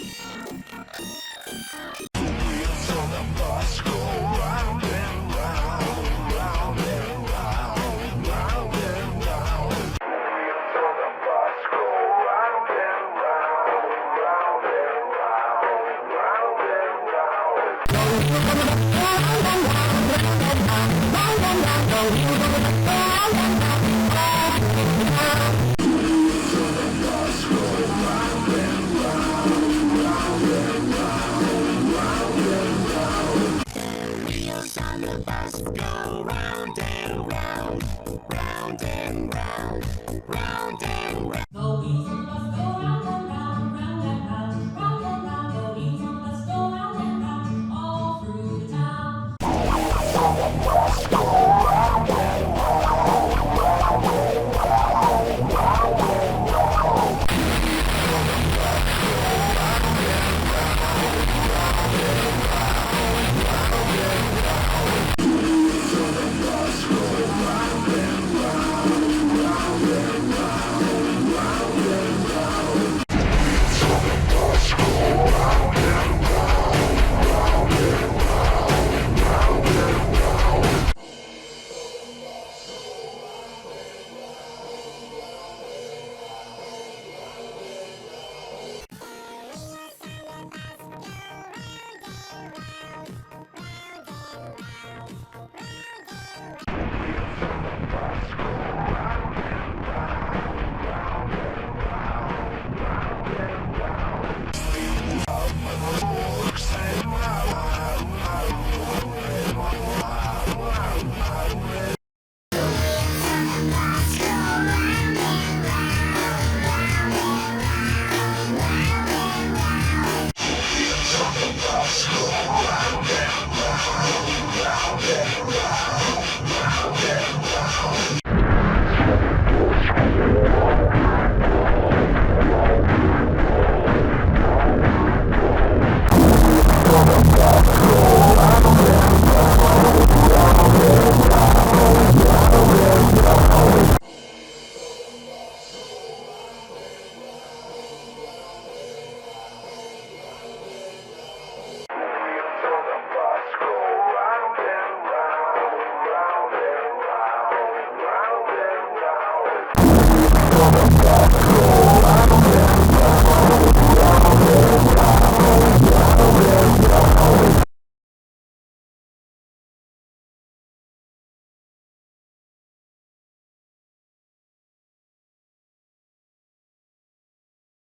Wheels on the bus go round and round, round and round, round and round. Wheels on the bus go round and round, round and round, round and round. Wheels on the bus go round and round, round and round, round and round. The wheels on the bus go round and round, round and round.